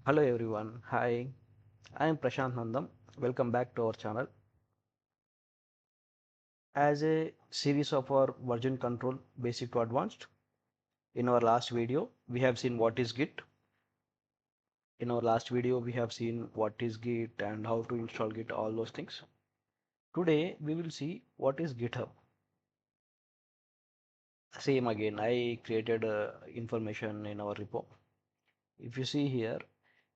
Hello everyone. Hi, I am Prashant Nandam. Welcome back to our channel. As a series of our version control basic to advanced, in our last video we have seen what is Git. In our last video we have seen what is Git and how to install Git, all those things. Today we will see what is GitHub. Same again, I created information in our repo. If you see here,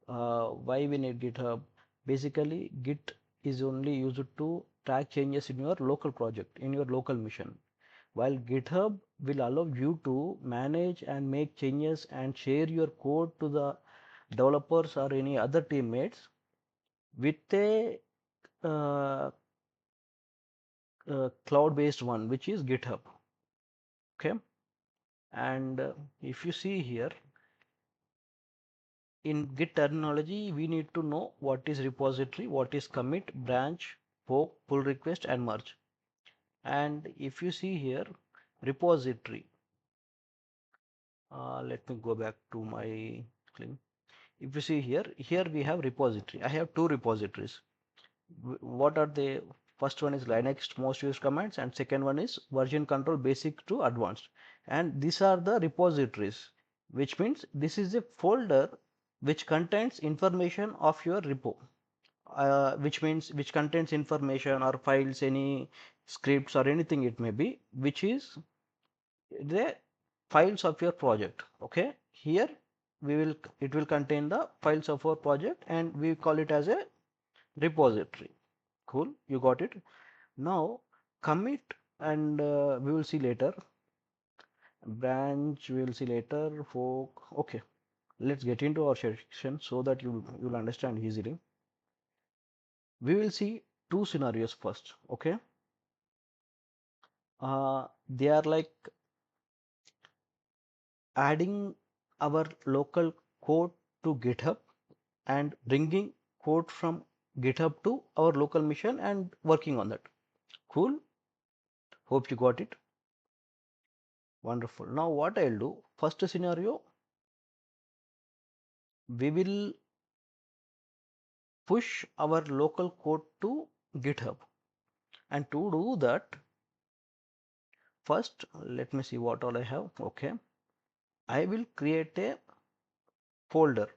why we need GitHub? Basically, Git is only used to track changes in your local project, in your local mission. While GitHub will allow you to manage and make changes and share your code to the developers or any other teammates with a cloud-based one, which is GitHub. Okay, and if you see here in Git terminology, we need to know what is repository, what is commit, branch, fork, pull request, and merge. And if you see here, repository, let me go back to my thing. If you see here, here we have repository. I have two repositories. What are they? First one is Linux most used commands, and second one is version control basic to advanced. And these are the repositories, which means this is a folder which contains information of your repo. Which means which contains information or files, any scripts or anything it may be, which is the files of your project. Okay, here it will contain the files of our project and we call it as a repository. Cool, you got it. Now commit, and we will see later. Branch we will see later. Fork. Okay, let's get into our section so that you'll understand easily. We will see two scenarios first. Okay, they are like adding our local code to GitHub and bringing code from GitHub to our local mission and working on that. Cool. Hope you got it. Wonderful. Now what I'll do, first scenario, we will push our local code to GitHub. And to do that, first let me see what all I have. Okay, I will create a folder.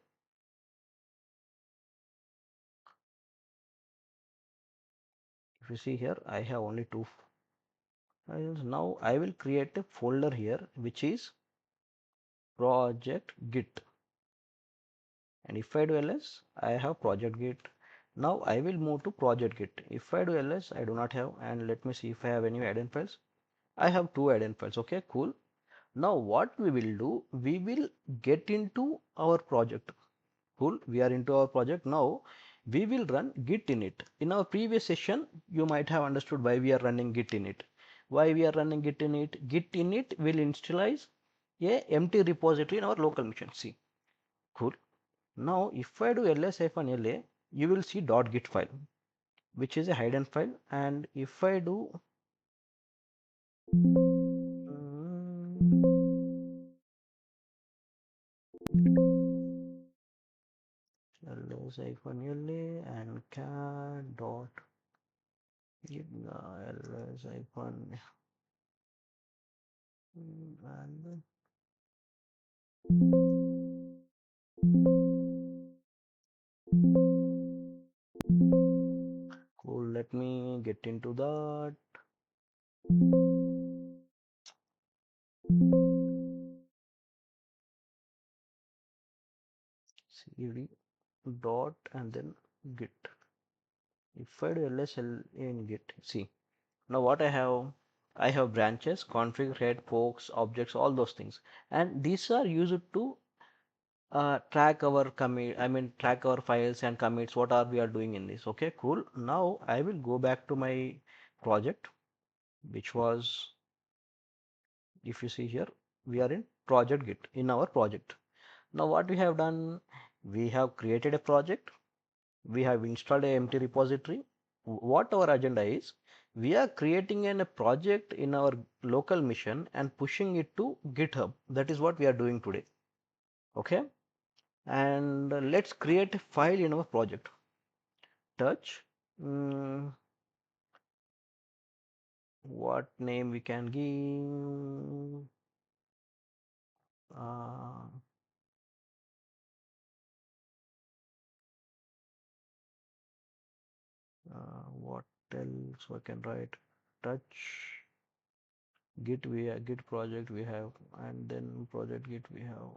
If you see here, I have only two files. Now I will create a folder here which is project Git. And if I do ls, I have project Git. Now I will move to project Git. If I do ls, I do not have. And let me see if I have any add-in files. I have two add-in files. Okay, cool. Now what we will do, we will get into our project. Cool, we are into our project. Now we will run git init. In our previous session, you might have understood why we are running git init. Why we are running git init? Git init will initialize a empty repository in our local machine. See, cool. Now if I do ls-la, you will see .git file, which is a hidden file. And if I do ls-la and cat dot ls- and cool, let me get into that. cd dot and then git. If I do lsl in git, see, now what I have branches, config, head, forks, objects, all those things, and these are used to track our commit, I mean track our files and commits, what are we are doing in this. Okay, cool. Now I will go back to my project, which was, if you see here, we are in project Git, in our project. Now what we have done, we have created a project, we have installed a empty repository. What our agenda is, we are creating a project in our local mission and pushing it to GitHub. That is what we are doing today. Okay, And let's create a file in our project. Touch. mm, what name we can give? uh, what else I can write? Touch git, we have git project we have, and then project git we have.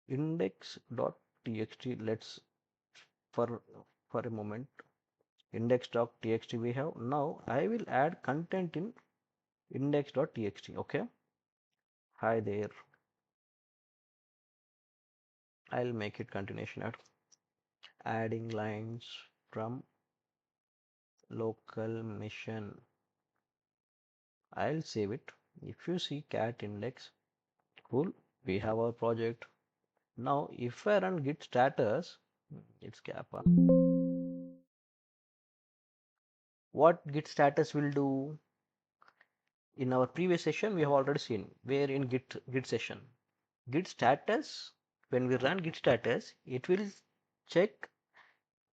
Index.txt. Let's for a moment. Index.txt we have. Now I will add content in index.txt. Okay. Hi there. I'll make it continuation at adding lines from local mission. I'll save it. If you see cat index, cool. We have our project. Now if I run git status, it's kappa. What git status will do? In our previous session, we have already seen where in git session. Git status, when we run git status, it will check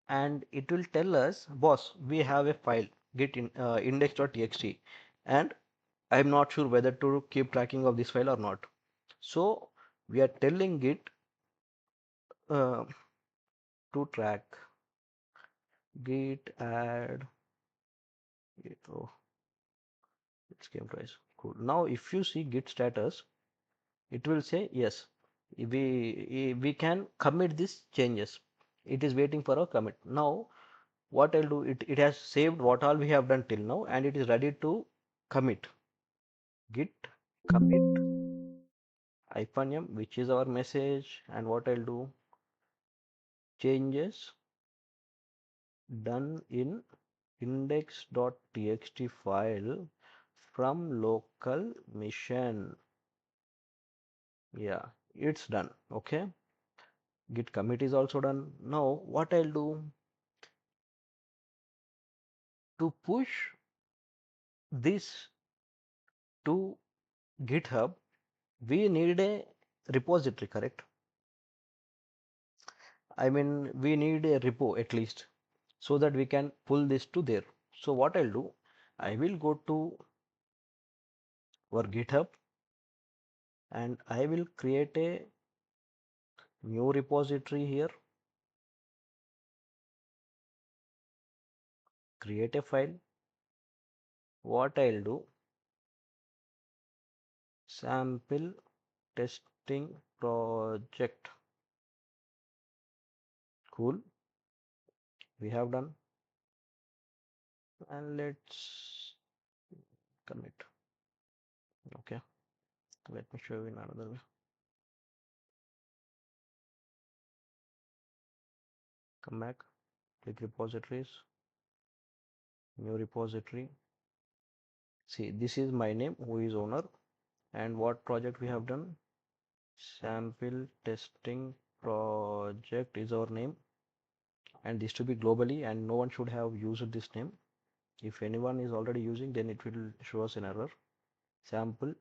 and it will tell us, boss, we have a file git in, index.txt, and I'm not sure whether to keep tracking of this file or not. So we are telling Git uh, to track. Git add. Oh, it came twice. Cool. Now if you see Git status, it will say yes. We can commit these changes. It is waiting for a commit. Now what I'll do, it has saved what all we have done till now, and it is ready to commit. Git commit -m, which is our message, and what I'll do, changes done in index.txt file from local mission. Yeah, it's done. Okay, git commit is also done. Now what I'll do, to push this to GitHub, we need a repository, correct? I mean, we need a repo at least, so that we can pull this to there. So what I'll do, I will go to our GitHub and I will create a new repository here, create a file. What I'll do, sample testing project. Cool, we have done. And let's commit. Okay, let me show you in another way. Come back, click repositories, new repository. See, this is my name, who is owner, and what project we have done. Sample testing project is our name, and this to be globally, and no one should have used this name. If anyone is already using, then it will show us an error. Sample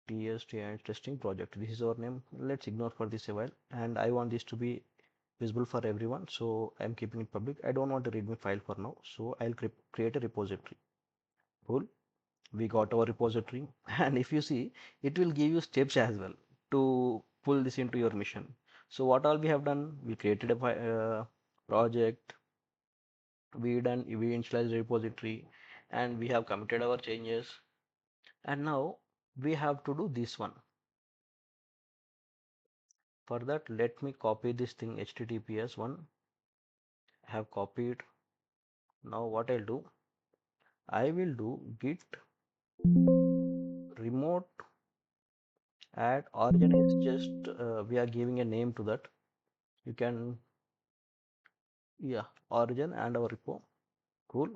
TST and testing project. This is our name. Let's ignore for this a while. And I want this to be visible for everyone, so I'm keeping it public. I don't want to read my file for now, so I'll create a repository. Cool. We got our repository, and if you see, it will give you steps as well to pull this into your mission. So what all we have done, we created a project, we initialized the repository, and we have committed our changes, and now we have to do this one. For that, let me copy this thing, https one. I have copied. Now what I'll do, I will do git remote add origin is just we are giving a name to that. You can, yeah, origin and our repo. Cool,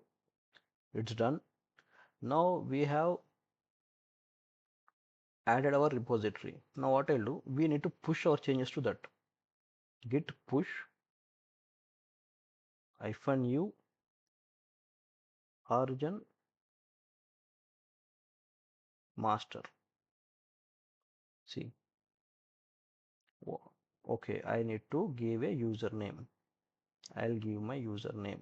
it's done. Now we have added our repository. Now what I'll do, we need to push our changes to that. Git push -u origin master. See, okay, I need to give a username. I'll give my username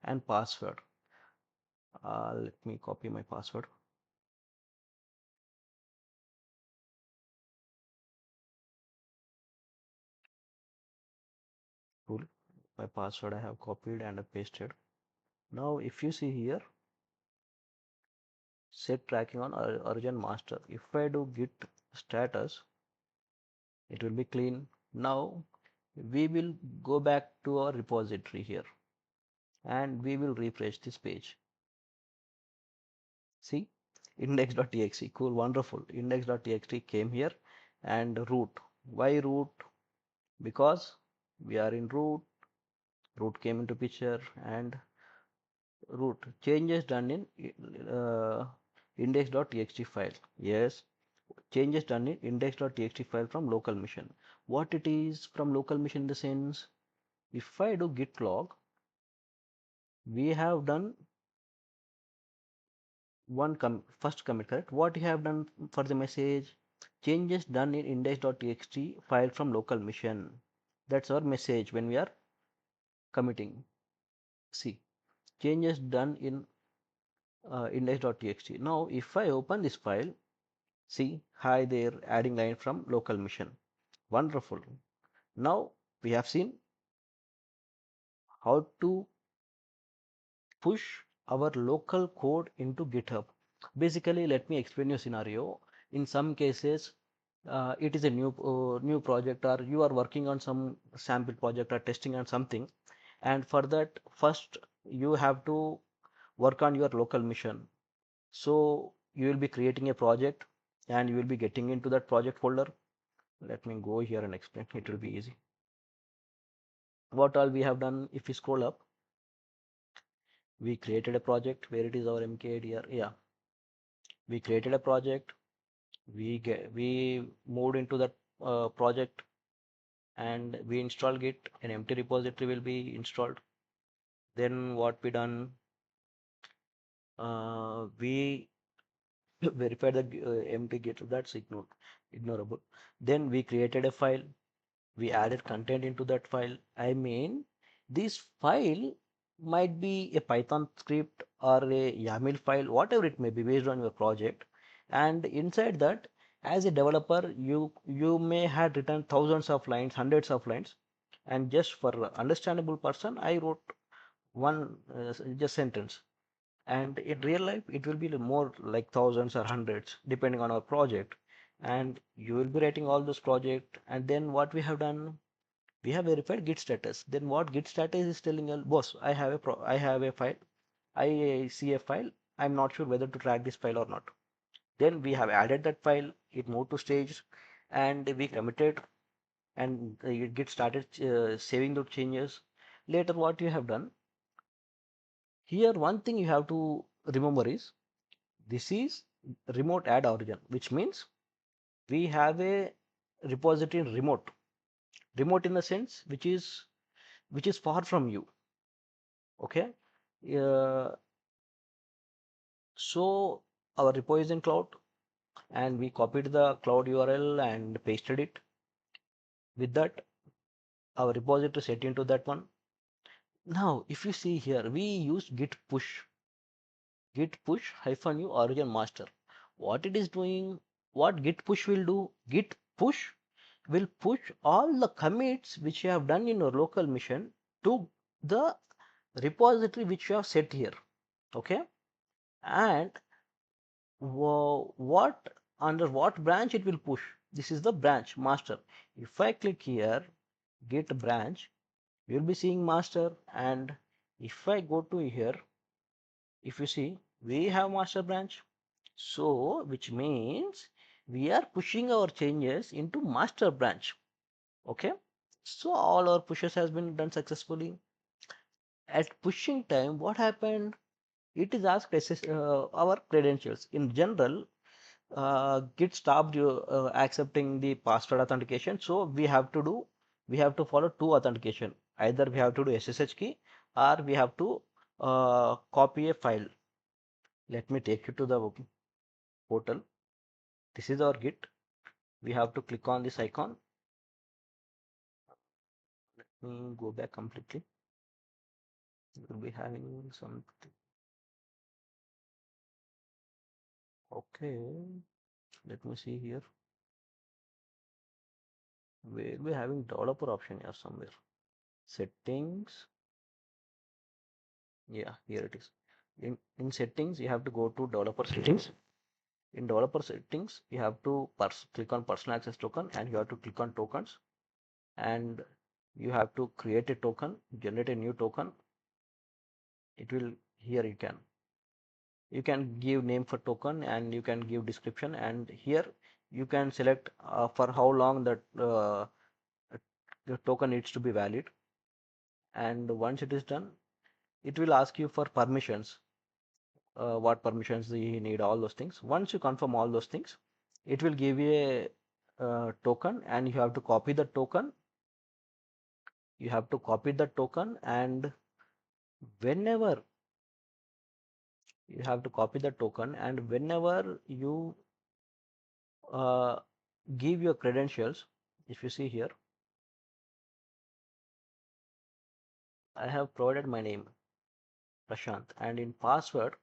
and password. Let me copy my password. Cool. My password I have copied and pasted. Now, if you see here, set tracking on origin master. If I do git status, it will be clean. Now, we will go back to our repository here and we will refresh this page. See, index.txt, cool, wonderful. Index.txt came here and root. Why root? Because we are in root. Root came into picture and root changes done in index.txt file. Yes, changes done in index.txt file from local machine. What it is from local machine in the sense, if I do git log, we have done first commit, correct? What you have done for the message, changes done in index.txt file from local machine. That's our message when we are committing. See, changes done in index.txt. Now, if I open this file, see, hi there, adding line from local machine. Wonderful. Now, we have seen how to push our local code into GitHub. Basically, let me explain you a scenario. In some cases, it is a new project, or you are working on some sample project or testing on something, and for that, first you have to work on your local mission. So you will be creating a project and you will be getting into that project folder. Let me go here and explain. It will be easy. What all we have done, if we scroll up, we created a project. Where it is our MKID here? Yeah, we created a project. We moved into that project and we installed Git. An empty repository will be installed. Then what we done? We verified the empty Git. That's ignorable. Then we created a file. We added content into that file. I mean, this file might be a Python script or a YAML file, whatever it may be based on your project. And inside that, as a developer, you may have written thousands of lines, hundreds of lines. And just for understandable person, I wrote one just sentence. And in real life, it will be more like thousands or hundreds, depending on our project. And you will be writing all those project. And then what we have done, we have verified git status. Then what git status is telling us, boss, I have a file, I see a file, I'm not sure whether to track this file or not. Then we have added that file, it moved to stage, and we committed, and it git started saving those changes. Later what you have done here, one thing you have to remember is this is remote add origin, which means we have a repository in remote in the sense which is far from you. Okay, uh, so our repo is in cloud and we copied the cloud URL and pasted it. With that, our repository set into that one. Now, if you see here, we use git push hyphen u origin master. What it is doing, what git push will do, git push will push all the commits which you have done in your local mission to the repository which you have set here. Okay, and what under what branch it will push. This is the branch master. If I click here git branch, you will be seeing master, and if I go to here, if you see, we have master branch, so which means we are pushing our changes into master branch. Okay, so all our pushes has been done successfully. At pushing time, what happened, it is asked our credentials. In general, Git stopped you accepting the password authentication. So we have to follow two authentication. Either we have to do SSH key or we have to copy a file. Let me take you to the portal. This is our Git. We have to click on this icon. Let me go back completely. We'll be having something. Okay, let me see here. We'll be having developer option here somewhere. Settings. Yeah, here it is. In settings, you have to go to developer settings. In developer settings, you have to click on personal access token, and you have to click on tokens, and you have to create a token, generate a new token. It will here you can give name for token, and you can give description, and here you can select for how long that the token needs to be valid. And once it is done, it will ask you for permissions, what permissions you need, all those things. Once you confirm all those things, it will give you a token, and you have to copy the token. And whenever you have to copy the token, and whenever you uh, give your credentials, if you see here, I have provided my name Prashant, and in password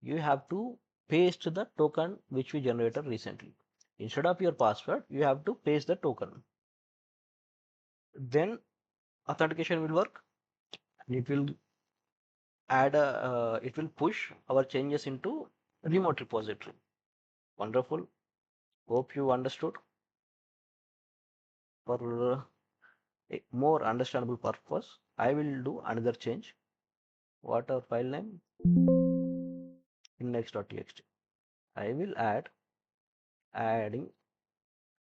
you have to paste the token which we generated recently. Instead of your password, you have to paste the token. Then authentication will work, and it will push our changes into remote repository. Wonderful. Hope you understood. For a more understandable purpose, I will do another change. What our file name? Index.txt. I will adding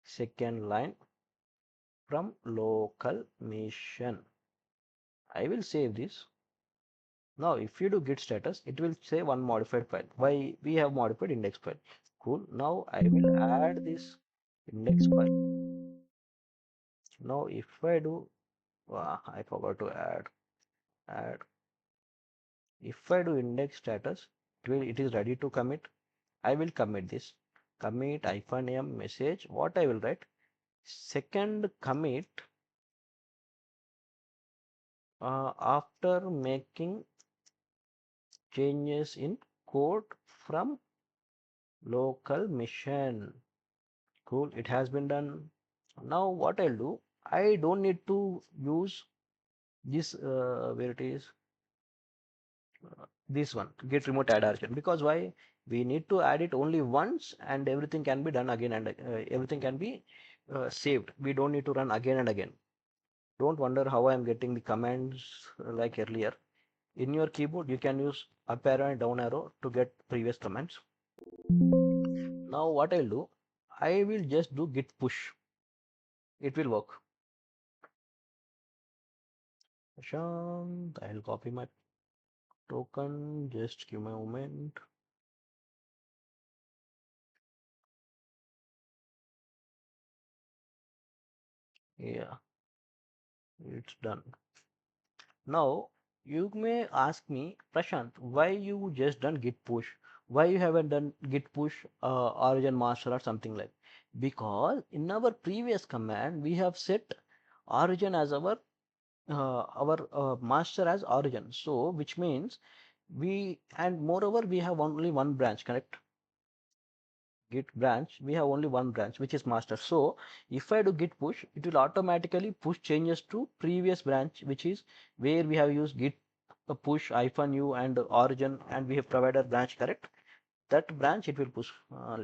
second line from local machine. I will save this. Now, if you do git status, it will say one modified file. Why we have modified index file? Cool. Now I will add this index file. Now, if I do, I forgot to add. If I do index status, it is ready to commit. I will commit this. Commit -m message. What I will write? Second commit after making changes in code from local machine. Cool, it has been done. Now what I'll do, I don't need to use this where it is this one, get remote add urgent, because why? We need to add it only once, and everything can be done again, and everything can be saved. We don't need to run again and again. Don't wonder how I am getting the commands like earlier. In your keyboard, you can use up arrow and down arrow to get previous commands. Now what I'll do, I will just do git push. It will work. I'll copy my token. Just give me a moment. Yeah, it's done. Now you may ask me, Prashant, why you just done git push? Why you haven't done git push origin master or something like? Because in our previous command we have set origin as our master as origin. So which means and moreover we have only one branch, correct? Git branch, we have only one branch, which is master. So if I do git push, it will automatically push changes to previous branch, which is where we have used git push -u and origin, and we have provided branch, correct? That branch it will push.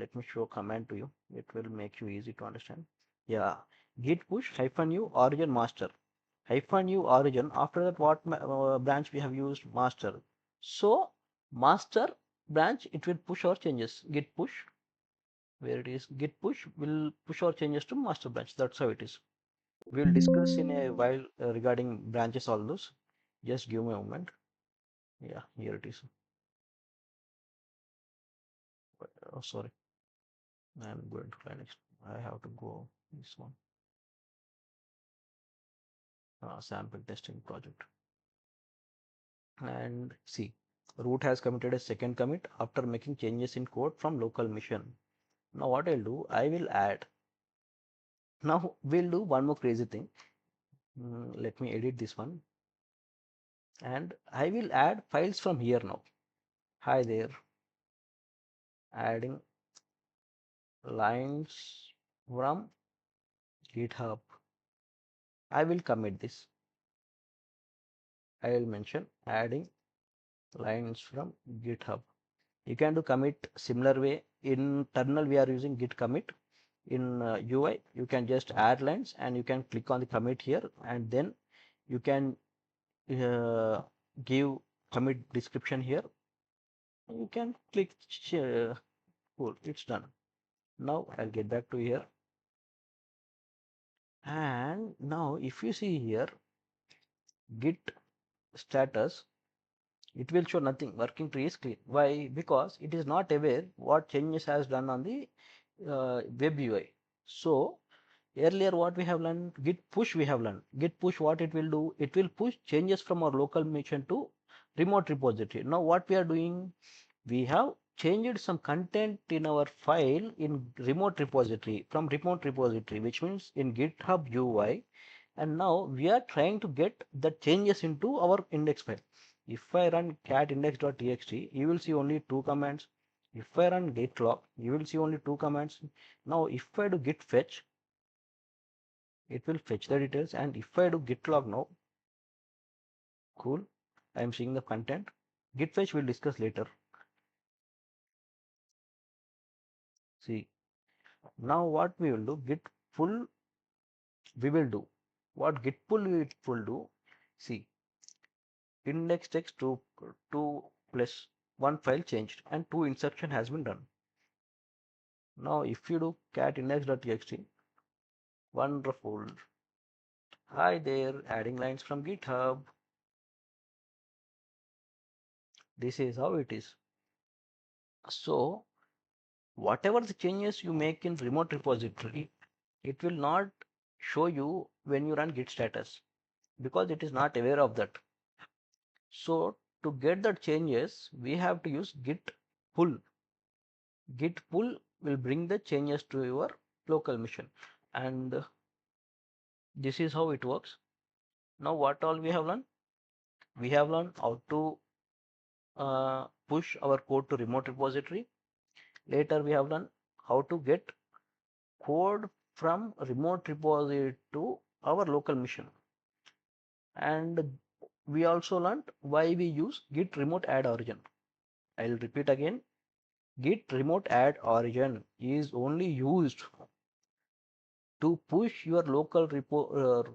Let me show command to you. It will make you easy to understand. Yeah, git push -u origin master -u origin. After that, what branch we have used? Master. So master branch, it will push our changes. Git push, where it is git push will push our changes to master branch. That's how it is. We'll discuss in a while regarding branches, all those. Just give me a moment. Yeah, here it is. Oh, sorry, I'm going to Linux. I have to go this one. Sample testing project, and see. Root has committed a second commit after making changes in code from local machine. Now what I'll do, I will add. Now we'll do one more crazy thing. Let me edit this one, and I will add files from here now. Hi there, adding lines from GitHub. I will commit this. I will mention adding lines from GitHub. You can do commit similar way. In terminal we are using git commit. In UI you can just add lines and you can click on the commit here, and then you can give commit description here. You can click share. Cool, it's done. Now I'll get back to here, and now if you see here git status, it will show nothing. Working tree is clean. Why? Because it is not aware what changes has done on the web UI. So earlier what we have learned, git push we have learned. Git push, what it will do, it will push changes from our local machine to remote repository. Now what we are doing, we have changed some content in our file in remote repository, from remote repository, which means in GitHub UI, and now we are trying to get the changes into our index file. If I run cat index.txt, you will see only two commands. If I run git log, you will see only two commands. Now if I do git fetch, it will fetch the details, and if I do git log now, cool, I am seeing the content. Git fetch we'll discuss later. See, now what we will do, git pull we will do. What git pull we will do, see, index text to 2 plus 1 file changed and 2 insertion has been done. Now if you do cat index.txt, wonderful. Hi there, adding lines from GitHub. This is how it is. So whatever the changes you make in remote repository, it will not show you when you run git status, because it is not aware of that. So to get the changes, we have to use git pull. Git pull will bring the changes to your local machine, and this is how it works. Now what all we have learned? We have learned how to push our code to remote repository. Later we have learned how to get code from remote repository to our local machine, and we also learned why we use git remote add origin. I'll repeat again. Git remote add origin is only used to push your local repository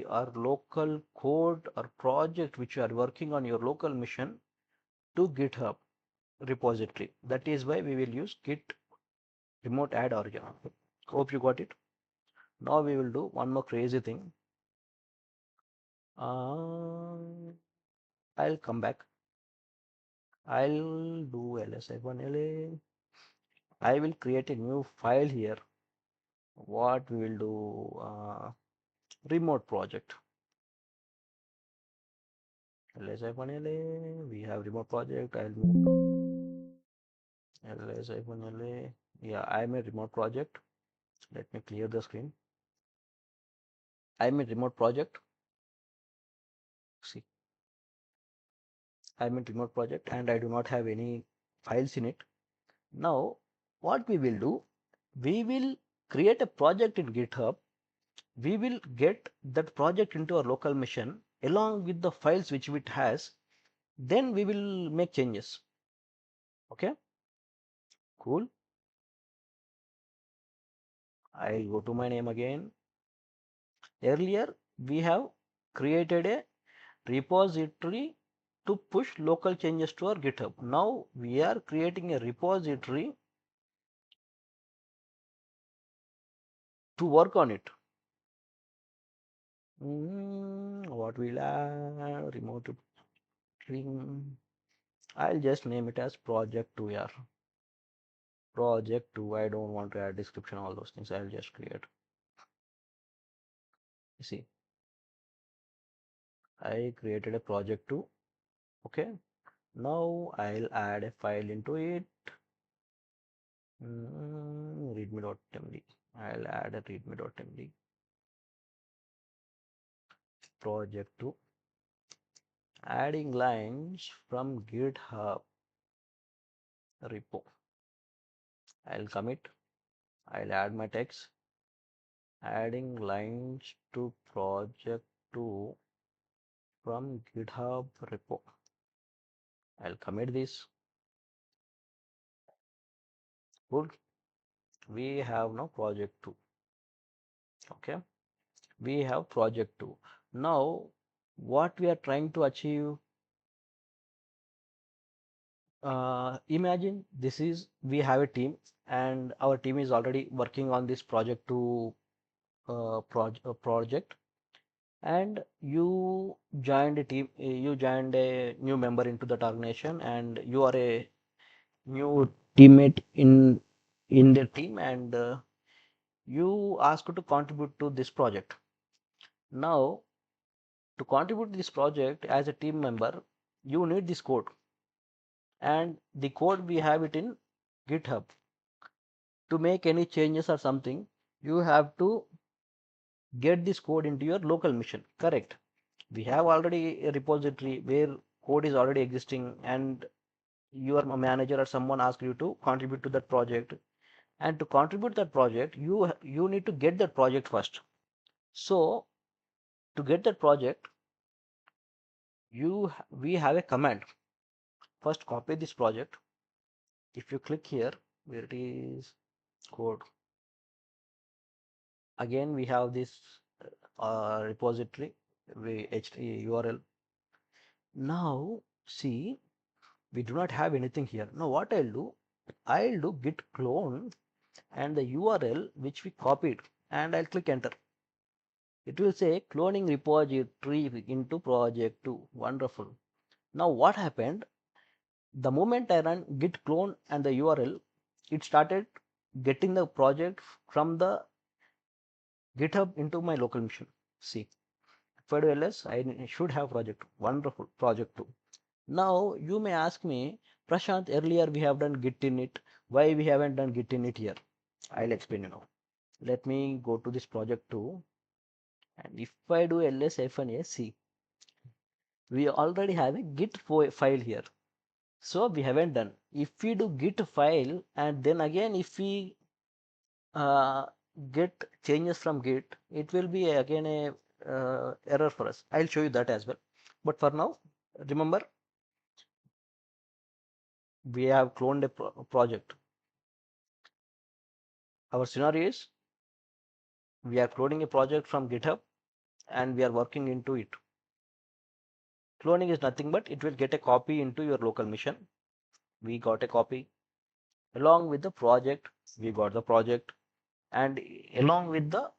or local code or project which you are working on your local machine to GitHub repository. That is why we will use git remote add origin. Hope you got it. Now we will do one more crazy thing. I'll come back. I'll do ls-la. I will create a new file here. What we will do, remote project. ls-la, we have remote project. I'll move to ls-la. Yeah, I'm a remote project. Let me clear the screen. I'm a remote project. See, I'm a remote project and I do not have any files in it. Now, what we will do, we will create a project in GitHub. We will get that project into our local machine along with the files which it has. Then we will make changes. Okay, cool. I'll go to my name again. Earlier, we have created a repository to push local changes to our GitHub. Now we are creating a repository to work on it. What will I remote string? I'll just name it as project 2 here. Project 2. I don't want to add description, all those things. I'll just create. You see, I created a project 2 Okay, now I'll add a file into it. Readme.md. I'll add a readme.md project to adding lines from GitHub repo. I'll commit. I'll add my text. Adding lines to project to from GitHub repo. I'll commit this. Good. We have now project 2. Okay. We have project 2. Now, what we are trying to achieve, imagine this is, we have a team and our team is already working on this project to project, and you joined a team, you joined a new member into that organization, and you are a new teammate in the team, and you asked to contribute to this project. Now, to contribute to this project as a team member, you need this code, and the code we have it in GitHub. To make any changes or something, you have to get this code into your local machine. Correct? We have already a repository where code is already existing, and your manager or someone asked you to contribute to that project. And to contribute that project, you need to get that project first. So to get that project, we have a command. First, copy this project. If you click here, where it is code, again we have this repository URL. Now see, we do not have anything here. Now what I'll do git clone and the URL which we copied, and I'll click enter. It will say cloning repository into project 2. Wonderful. Now what happened? The moment I run git clone and the URL, it started getting the project from the GitHub into my local machine. See, if I do ls, I should have project. Wonderful, project 2. Now you may ask me, Prashant, earlier we have done git init. Why we haven't done git init here? I'll explain you now. Let me go to this project 2, and if I do ls-a, see, we already have a git file here. So we haven't done. If we do git file, and then again if we uh, get changes from git, it will be again a error for us. I'll show you that as well. But for now, remember, we have cloned a project. Our scenario is we are cloning a project from GitHub and we are working into it. Cloning is nothing but it will get a copy into your local machine. We got a copy. Along with the project, we got the project, and along with the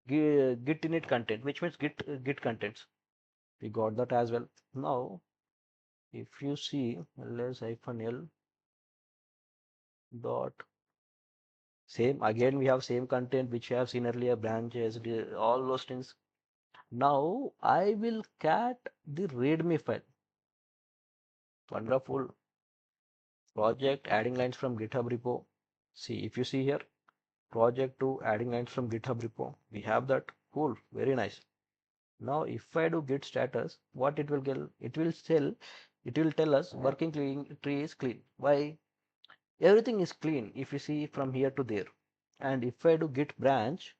git init content, which means git contents, we got that as well. Now if you see ls-l dot, same again, we have same content which we have seen earlier, branches, all those things. Now I will cat the readme file. Wonderful. Project adding lines from GitHub repo. See, if you see here, project to adding lines from GitHub repo, we have that. Cool, very nice. Now if I do git status, what it will get? It will tell us working clean tree is clean. Why? Everything is clean if you see from here to there. And if I do git branch,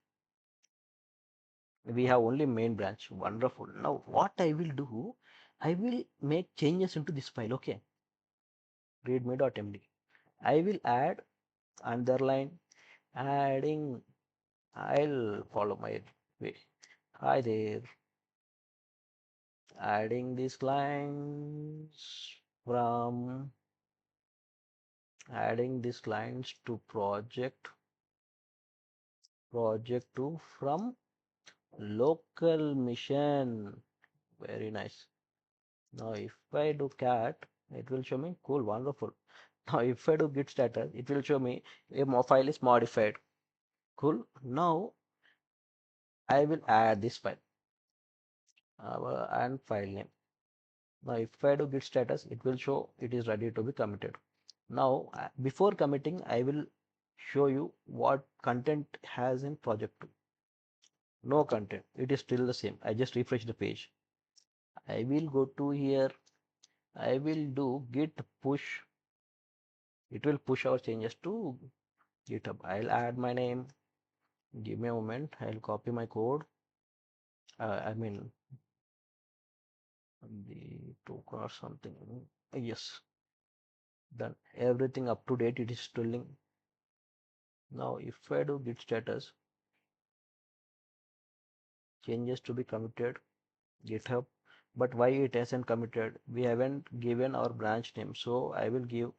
we have only main branch. Wonderful. Now what I will do, I will make changes into this file. Okay, readme.md. I will add underline, adding, I'll follow my way. Hi there. Adding these lines from adding these lines to project 2 from local mission. Very nice. Now if I do cat, it will show me. Cool, wonderful. Now if I do git status, it will show me a file is modified. Cool. Now I will add this file and file name. Now if I do git status, it will show it is ready to be committed. Now before committing, I will show you what content has in project 2. No content, it is still the same. I just refresh the page. I will go to here. I will do git push. It will push our changes to GitHub. I'll add my name. Give me a moment. I'll copy my code. I mean the token or something. Yes, done. Everything up to date. It is telling. Now if I do git status, changes to be committed GitHub, but why it hasn't committed? We haven't given our branch name, so I will give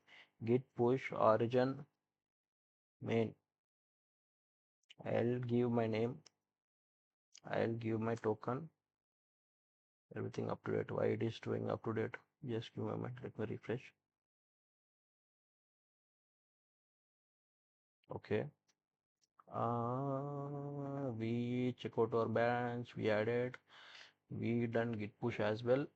git push origin main. I'll give my name. I'll give my token. Everything up to date. Why it is doing up to date? Just give me a moment. Let me refresh. Okay. We check out our branch. We added. We done git push as well.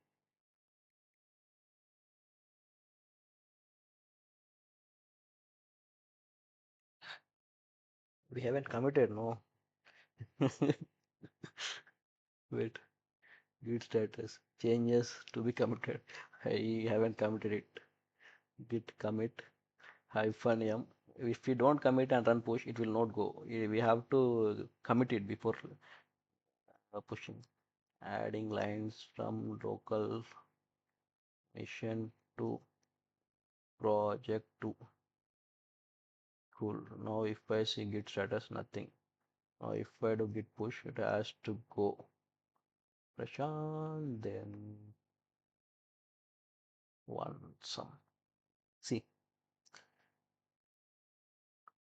We haven't committed. No. Wait. Git status changes to be committed. I haven't committed it. Git commit -m. If we don't commit and run push, it will not go. We have to commit it before pushing. Adding lines from local mission to project 2. Cool. Now if I see git status, nothing. Now if I do git push, it has to go. Prashant, then one some. See,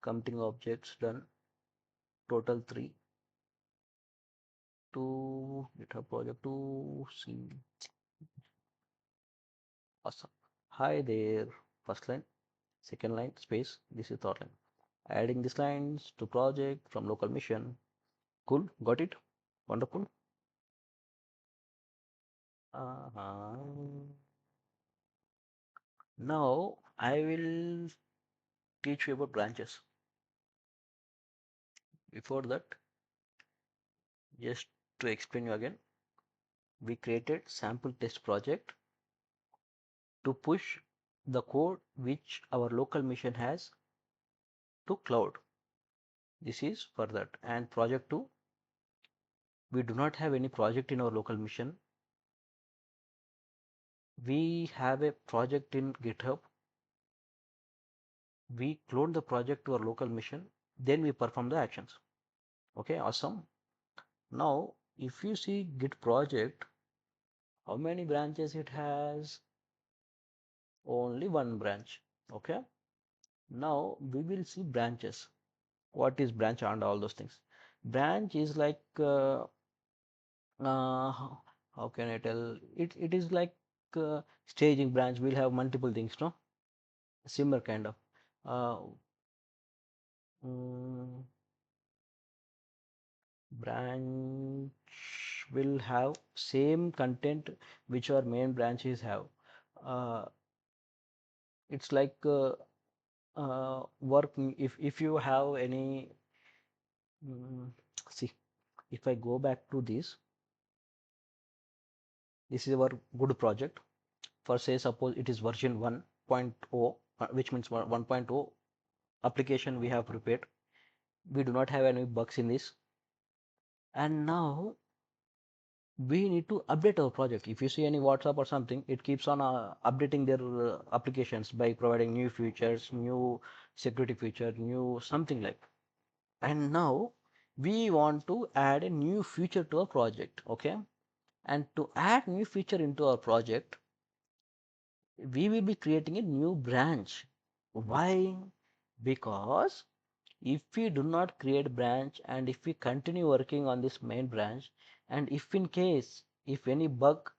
counting objects done. Total 3. To GitHub project 2. See. Awesome. Hi there. First line, second line, space. This is third line. Adding these lines to project from local mission. Cool. Got it? Wonderful. Now I will teach you about branches. Before that, just to explain you again, we created sample test project to push the code which our local mission has to cloud. This is for that. And project 2, we do not have any project in our local mission. We have a project in GitHub. We clone the project to our local mission, then we perform the actions. Okay, awesome. Now if you see git project, how many branches it has? Only one branch. Okay, now we will see branches. What is branch and all those things? Branch is like how can I tell it? It is like staging branch will have multiple things, no? Similar kind of uh, mm, branch will have same content which our main branches have. uh, it's like work. If you have any see, if I go back to this is our good project. For say suppose it is version 1.0, which means 1.0 application we have prepared. We do not have any bugs in this, and now we need to update our project. If you see any WhatsApp or something, it keeps on updating their applications by providing new features, new security feature, new something like. And now we want to add a new feature to our project. Okay, and to add new feature into our project, we will be creating a new branch. Why? Because if we do not create branch and if we continue working on this main branch, and if in case if any bug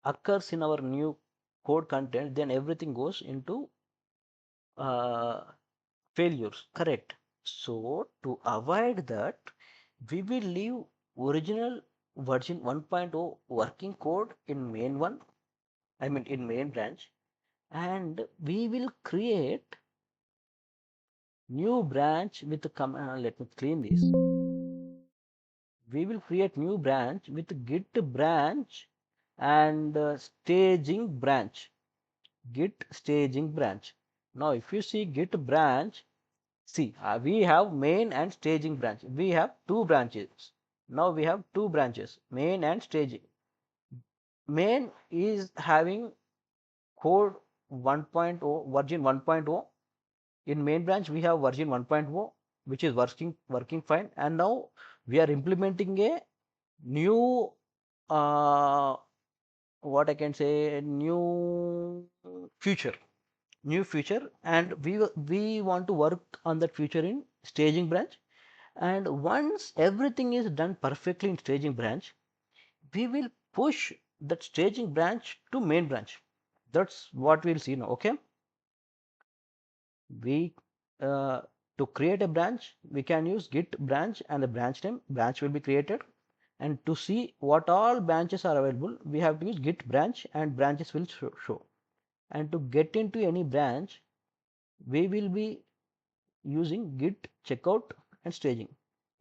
occurs in our new code content, then everything goes into uh, failures. Correct? So to avoid that, we will leave original version 1.0 working code in main one, I mean in main branch, and we will create new branch with the command. Let me clean this. We will create new branch with git branch and staging branch. Git staging branch. Now if you see git branch, see we have main and staging branch. We have two branches. Now we have two branches, main and staging. Main is having code 1.0, version 1.0. In main branch we have version 1.0, which is working fine, and now we are implementing a new what I can say, new feature, and we want to work on that feature in staging branch. And once everything is done perfectly in staging branch, we will push that staging branch to main branch. That's what we'll see now. Okay, we to create a branch, we can use git branch and the branch name. Branch will be created, and to see what all branches are available, we have to use git branch, and branches will show. And to get into any branch, we will be using git checkout and staging.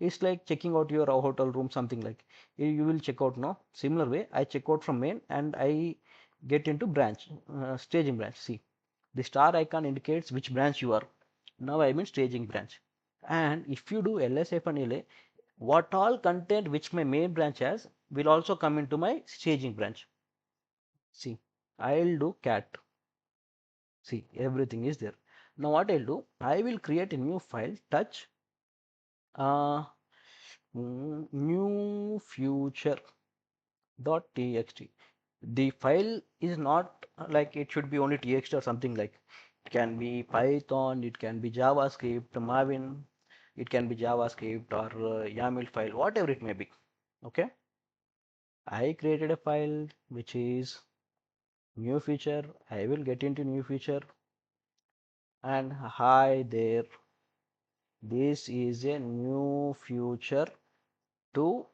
It's like checking out your hotel room, something like you will check out now. Similar way, I check out from main and I get into branch, staging branch. See, the star icon indicates which branch you are. Now I'm in staging branch. And if you do ls-la, what all content which my main branch has will also come into my staging branch. See, I'll do cat. See, everything is there. Now what I'll do, I will create a new file, touch uh, new future.txt. The file is not like it should be only txt or something like. It can be Python, it can be JavaScript, Maven, it can be JavaScript or YAML file, whatever it may be. Okay, I created a file which is new feature. I will get into new feature, and hi there, this is a new feature to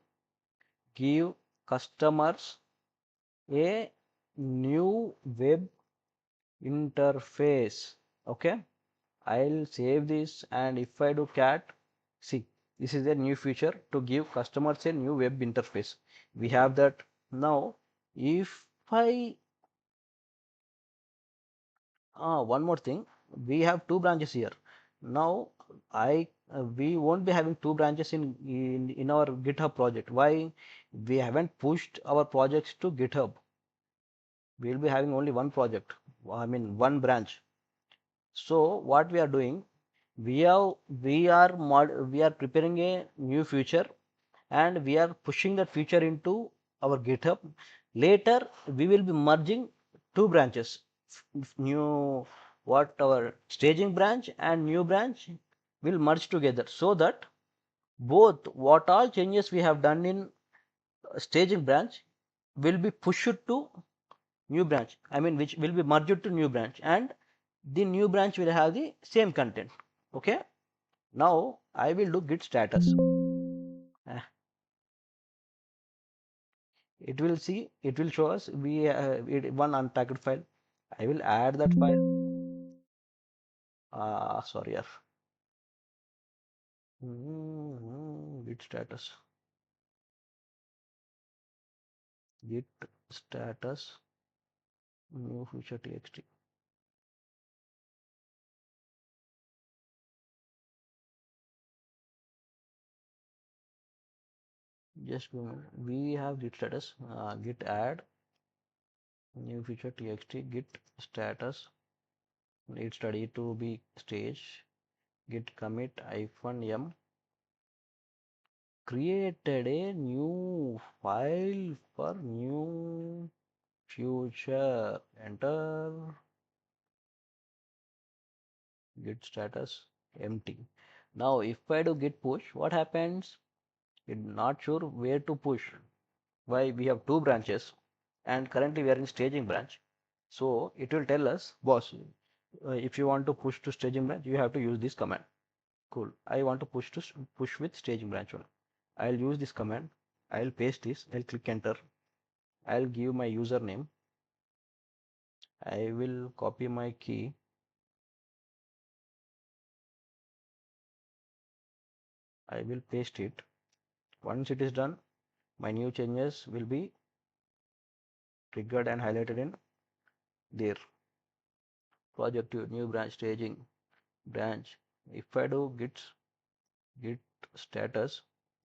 give customers a new web interface. Okay, I'll save this, and if I do cat, see, this is a new feature to give customers a new web interface. We have that. Now if I one more thing, we have two branches here. Now I we won't be having two branches in our GitHub project. Why? We haven't pushed our projects to GitHub. We will be having only one project, I mean one branch. So what we are doing, we are preparing a new feature, and we are pushing that feature into our GitHub. Later we will be merging two branches, new what our staging branch and new branch will merge together, so that both what all changes we have done in staging branch will be pushed to new branch, I mean which will be merged to new branch, and the new branch will have the same content. Okay, now I will do git status. Uh, it will show us one unpacked file. I will add that file. Sorry, git status, git status, new feature txt. Just give me, we have git status, git add new feature txt, git status, it's ready to be staged. Git commit -m, created a new file for new future. Enter git status empty. Now if I do git push, what happens? It's not sure where to push. Why? We have two branches, and currently we are in staging branch. So it will tell us, boss, if you want to push to staging branch, you have to use this command. Cool. I want to push with staging branch one. I'll use this command. I'll paste this. I'll click enter. I'll give my username. I will copy my key. I will paste it. Once it is done, my new changes will be triggered and highlighted in there. Project new branch staging branch. If I do git status,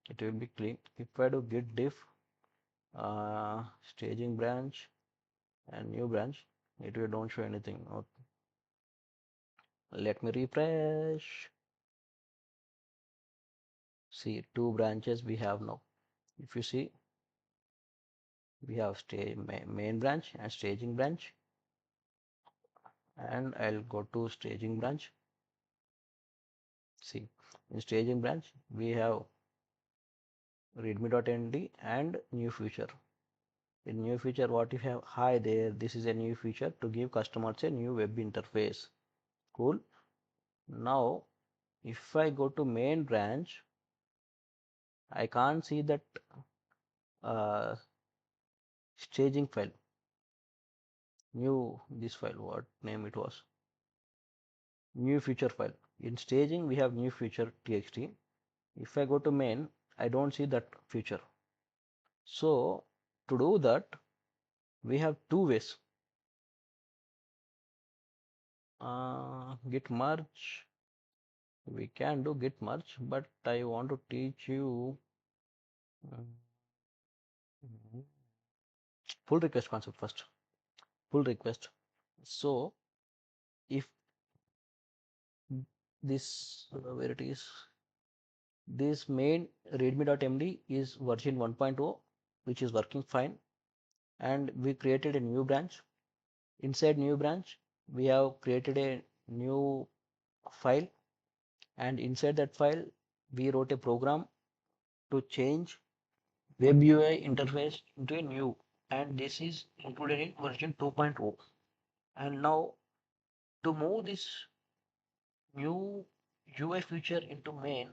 it will be clean. If I do git diff staging branch and new branch, it will don't show anything. Okay. Let me refresh. See, two branches we have now. If you see, we have main branch and staging branch, and I'll go to staging branch. See, in staging branch we have readme.nd and new feature. In new feature, what you have? Hi there, this is a new feature to give customers a new web interface. Cool. Now, if I go to main branch, I can't see that uh, staging file. New this file, what name it was? New feature file. In staging, we have new feature txt. If I go to main, I don't see that feature. So to do that, we have two ways. Git merge. We can do git merge, but I want to teach you pull request concept first. Pull request. So if this where it is, this main readme.md is version 1.0, which is working fine, and we created a new branch. Inside new branch, we have created a new file, and inside that file, we wrote a program to change web UI interface into a new, and this is included in version 2.0. And now to move this new UI feature into main,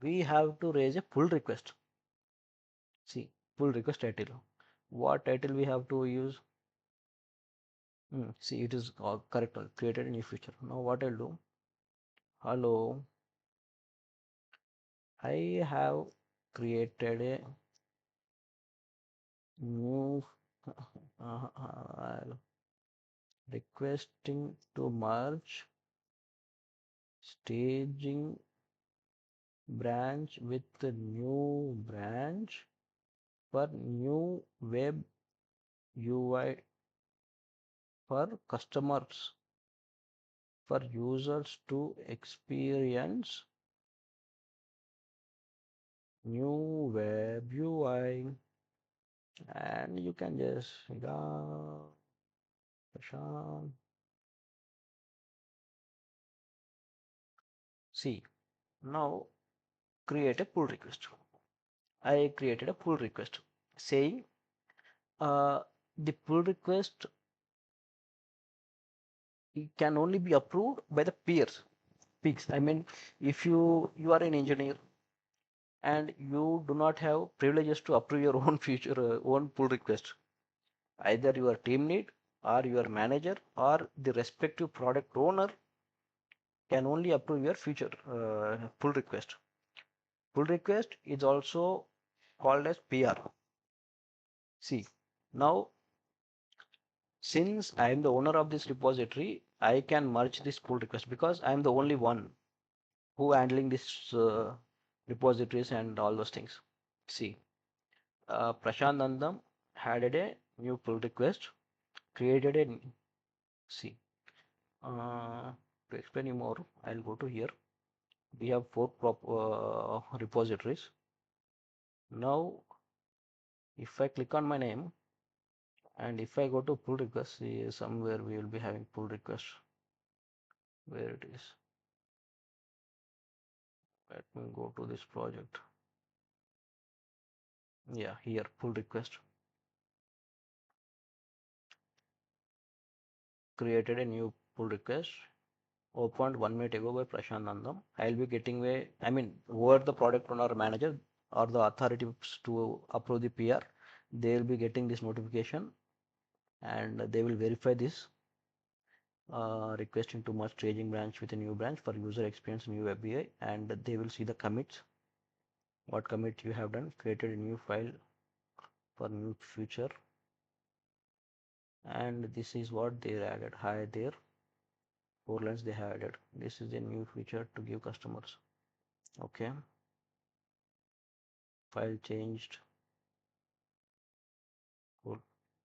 we have to raise a pull request. See, pull request title. What title we have to use? See, it is correct. Created a new feature. Now what I'll do? Hello, I have created a new requesting to merge staging branch with the new branch for new web UI for customers, for users to experience new web UI. And you can just see, now create a pull request. I created a pull request saying the pull request can only be approved by the peaks. I mean, if you are an engineer and you do not have privileges to approve your own future own pull request, either your team lead or your manager or the respective product owner can only approve your future pull request. Pull request is also called as PR. See, now since I am the owner of this repository, I can merge this pull request because I am the only one who handling this repositories and all those things. See, Prashant Nandam added a new pull request, created a see. To explain you more, I'll go to here. We have four repositories. Now, if I click on my name and if I go to pull request, see somewhere we will be having pull request. Where it is? Let me go to this project. Yeah, here pull request. Created a new pull request. Opened 1 minute ago by Prashant Nandam. I'll be getting I mean, whoever the product owner or manager or the authorities to approve the PR, they will be getting this notification and they will verify this requesting to merge staging branch with a new branch for user experience new API, and they will see the commits, what commit you have done, created a new file for new feature, and this is what they added. Hi there, 4 lines they have added. This is a new feature to give customers. Okay, file changed. Cool.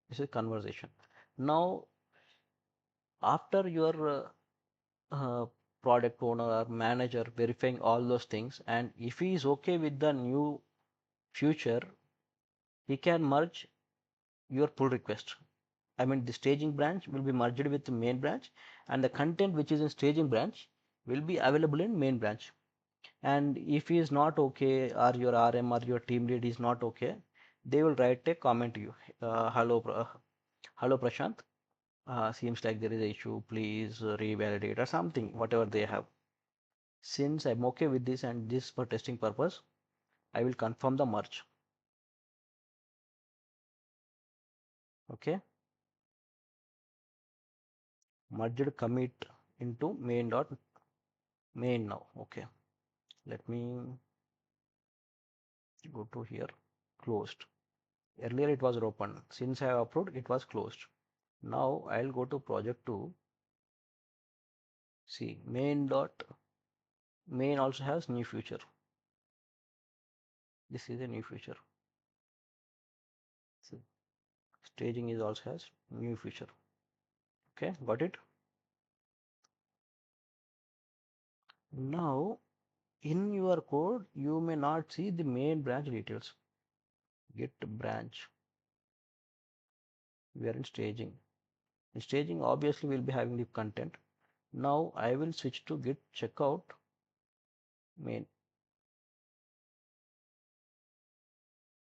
This is conversation. Now after your product owner or manager verifying all those things, and if he is okay with the new feature, he can merge your pull request. I mean, the staging branch will be merged with the main branch, and the content which is in staging branch will be available in main branch. And if he is not okay, or your RM or your team lead is not okay, they will write a comment to you. Hello Prashant, seems like there is an issue, please revalidate or something, whatever they have. Since I'm okay with this and this for testing purpose, I will confirm the merge. Okay, merged commit into main now. Okay, let me go to here, closed. Earlier it was open. Since I have approved, it was closed. Now I'll go to project 2. See, main also has new feature. This is a new feature. See, staging is also has new feature. Okay, got it? Now in your code, you may not see the main branch details. Git branch. We are in staging. In staging, obviously, we'll be having the content. Now I will switch to git checkout main.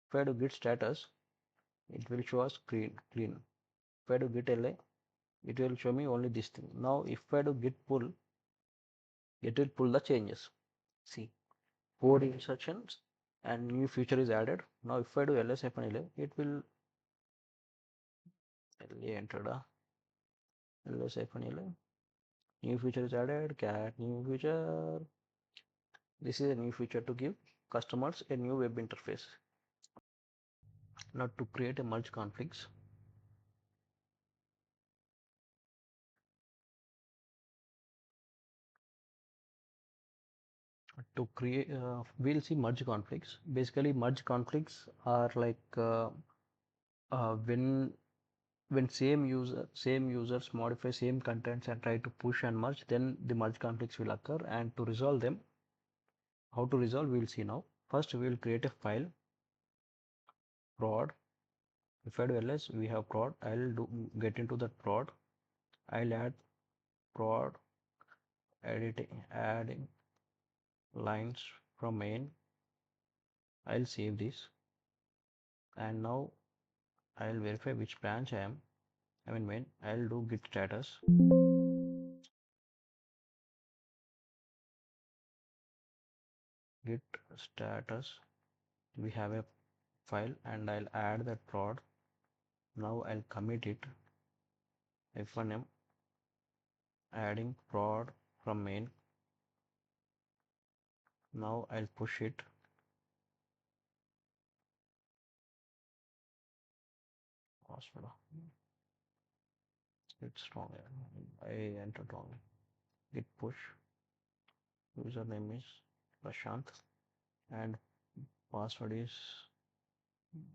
If I do git status, it will show us clean. If I do git LA, it will show me only this thing. Now if I do git pull, it will pull the changes. See, 4 instructions and new feature is added. Now if I do ls-la, it will LA entered ls-la. New feature is added, cat new feature. This is a new feature to give customers a new web interface. Now to create a merge conflicts, we'll see merge conflicts. Basically merge conflicts are like when same users modify same contents and try to push and merge, then the merge conflicts will occur. And to resolve them, how to resolve, we will see now. First we will create a file prod. If I do ls, we have prod. I'll get into that prod. I'll add prod adding lines from main. I'll save this, and now I'll verify which branch I mean main. I'll do git status. Git status. We have a file, and I'll add that prod. Now I'll commit it. F1m adding prod from main. Now I'll push it. Hospital. It's wrong. I entered wrong. Git push. Username is Prashant and password is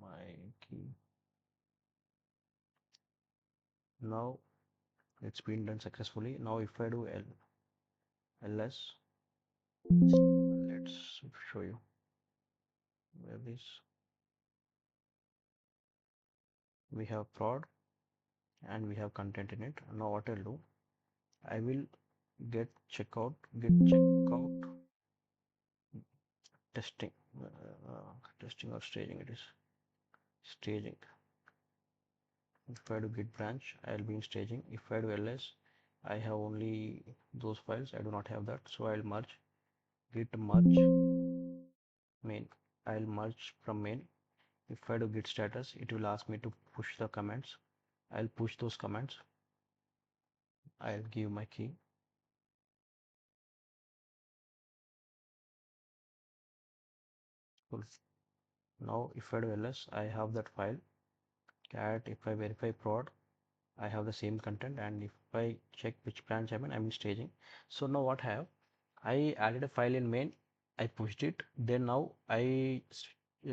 my key. Now it's been done successfully. Now if I do ls, let's show you where this, we have prod and we have content in it. Now what I'll do, I will git checkout testing, testing or staging. It is staging. If I do git branch, I'll be in staging. If I do ls, I have only those files. I do not have that, so I'll merge. Git merge main. I'll merge from main. If I do git status, it will ask me to push the commands. I'll push those commands. I'll give my key. Cool. Now if I do ls, I have that file cat. If I verify prod, I have the same content, and if I check which branch I'm in staging. So now what I added a file in main, I pushed it, then now I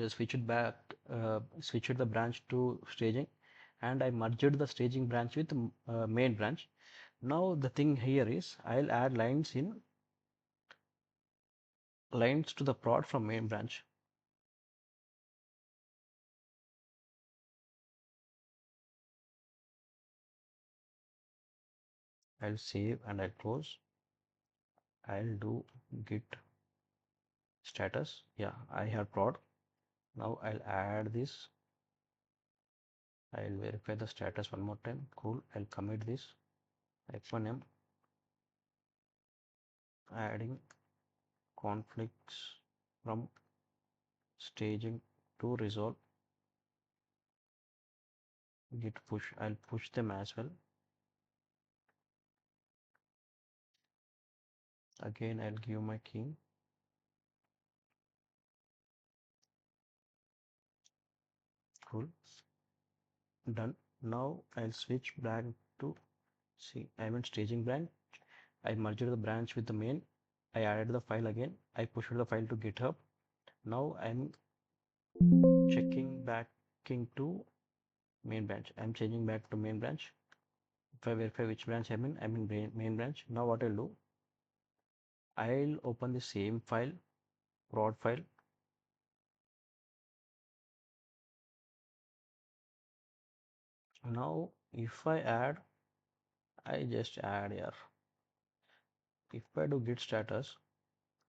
switched back, switched the branch to staging, and I merged the staging branch with main branch. Now the thing here is I'll add lines to the prod from main branch. I'll save and I'll close. I'll do git status. Yeah, I have prod. Now I'll add this. I'll verify the status one more time. Cool. I'll commit this. F1M adding conflicts from staging to resolve. Git push. I'll push them as well. Again, I'll give my key. Cool. Done. Now I'll switch back to see. I'm in staging branch. I merged the branch with the main. I added the file again. I pushed the file to GitHub. Now I'm checking back into main branch. I'm changing back to main branch. If I verify which branch I'm in main branch. Now what I'll do, I'll open the same file, prod file. Now if I just add here. If I do git status,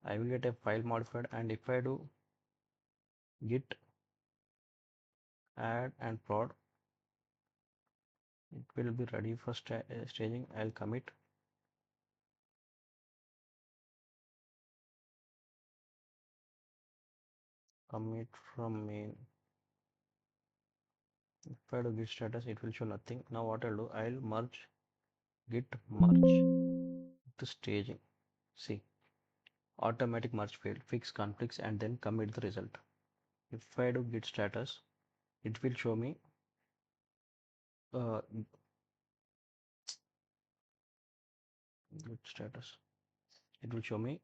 I will get a file modified, and if I do git add and prod, it will be ready for staging. I'll commit from main. If I do git status, it will show nothing. Now what I'll do, I'll git merge the staging. See, automatic merge failed. Fix conflicts and then commit the result. If I do git status, it will show me git status. It will show me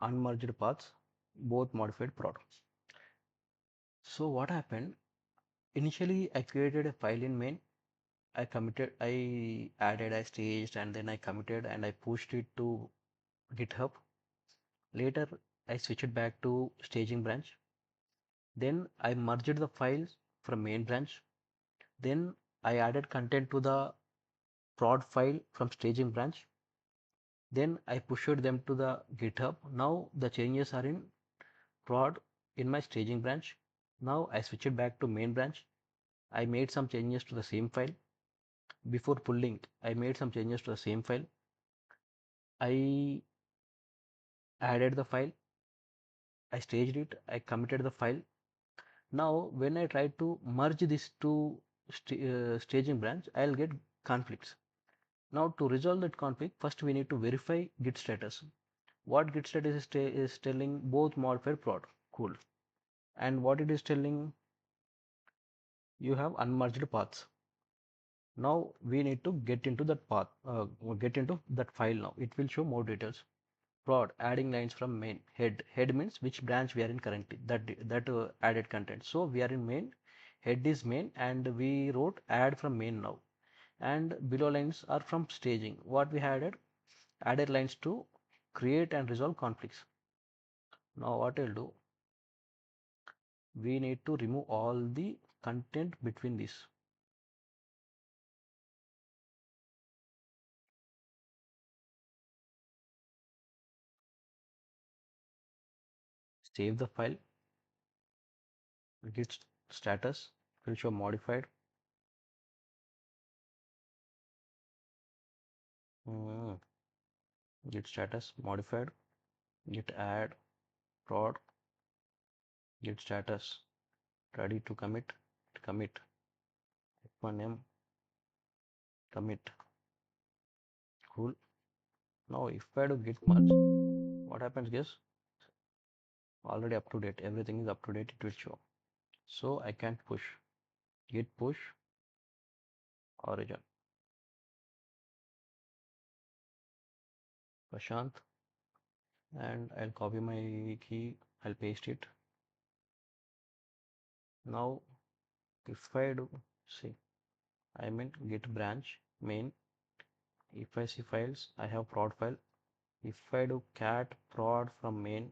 unmerged paths, both modified products. So what happened? Initially, I created a file in main. I added, I staged, and then I committed and I pushed it to GitHub. Later, I switched back to staging branch. Then I merged the files from main branch. Then I added content to the prod file from staging branch. Then I pushed them to the GitHub. Now the changes are in prod in my staging branch. Now I switched back to main branch. I made some changes to the same file. Before pulling, I made some changes to the same file. I added the file. I staged it. I committed the file. Now, when I try to merge these two staging branch, I'll get conflicts. Now, to resolve that conflict, first we need to verify git status. What git status is telling both modified prod. Cool. And what it is telling, you have unmerged paths. Now we need to get into that path, get into that file. Now it will show more details. Prod adding lines from main. Head means which branch we are in currently, that added content. So we are in main, head is main, and we wrote add from main now, and below lines are from staging. What we added lines to create and resolve conflicts. Now what I'll do, we need to remove all the content between this. Save the file. Git status will show modified. Mm, Git status modified. Git add prod. Git status ready to commit. F1M commit. Cool. Now if I do git merge, what happens? Guess, already up to date. Everything is up to date. It will show. So I can push git push origin. Prashant, and I'll copy my key. I'll paste it. Now if I do see, I mean git branch main. If I see files, I have prod file. If I do cat prod from main,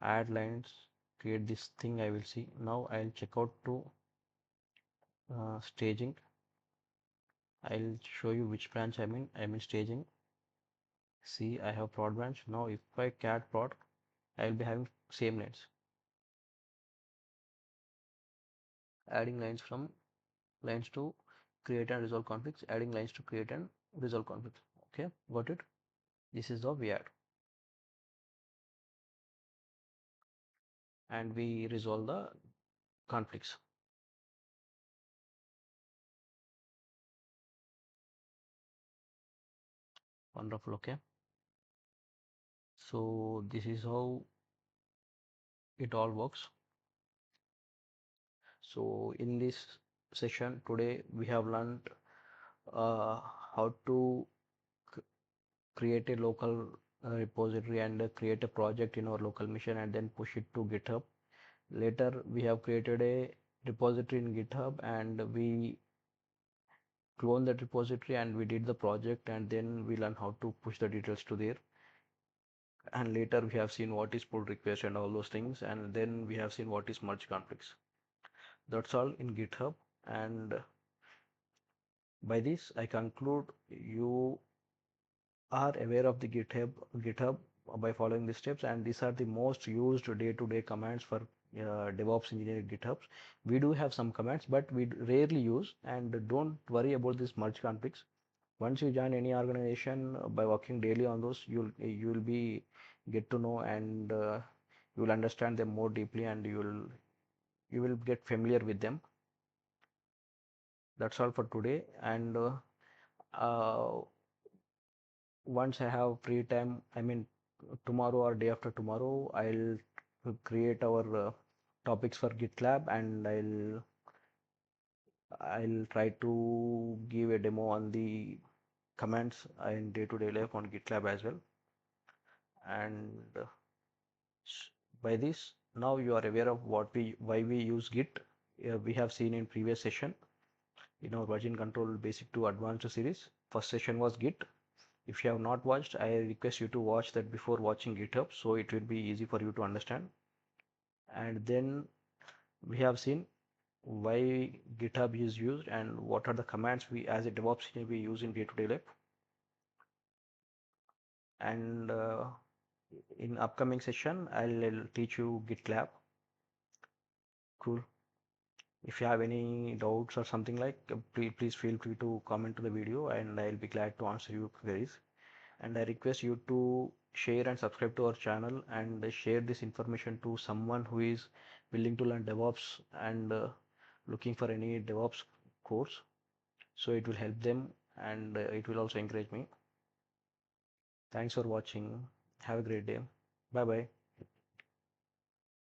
add lines, create this thing, I will see. Now I'll check out to staging. I'll show you which branch I'm in staging. See, I have prod branch. Now if I cat prod, I'll be having same lines. Adding lines from lines to create and resolve conflicts, adding lines to create and resolve conflicts. Okay, got it? This is how we add. And we resolve the conflicts. Wonderful, okay. So this is how it all works. So in this session today, we have learned uh, how to create a local repository and create a project in our local machine and then push it to GitHub. Later, we have created a repository in GitHub and we clone that repository and we did the project and then we learn how to push the details to there. And later we have seen what is pull request and all those things, and then we have seen what is merge conflicts. That's all in GitHub. And by this I conclude you are aware of the GitHub by following the steps, and these are the most used day-to-day commands for DevOps engineering GitHubs. We do have some commands, but we rarely use, and don't worry about this merge conflicts. Once you join any organization by working daily on those, you'll be get to know, and you will understand them more deeply, and you will get familiar with them. That's all for today, and uh, once I have free time, I mean tomorrow or day after tomorrow, I'll create our topics for GitLab, and I'll try to give a demo on the commands in day-to-day life on GitLab as well. And by this, now you are aware of why we use Git. We have seen in previous session in our version control basic to advanced series. First session was Git. If you have not watched, I request you to watch that before watching GitHub, so it will be easy for you to understand. And then we have seen why GitHub is used and what are the commands we as a DevOps we use in day-to-day life. And in upcoming session, I'll teach you GitLab. Cool. If you have any doubts or something like, please feel free to comment to the video and I'll be glad to answer your queries. And I request you to share and subscribe to our channel and share this information to someone who is willing to learn DevOps and looking for any DevOps course. So it will help them, and it will also encourage me. Thanks for watching. Have a great day. Bye bye.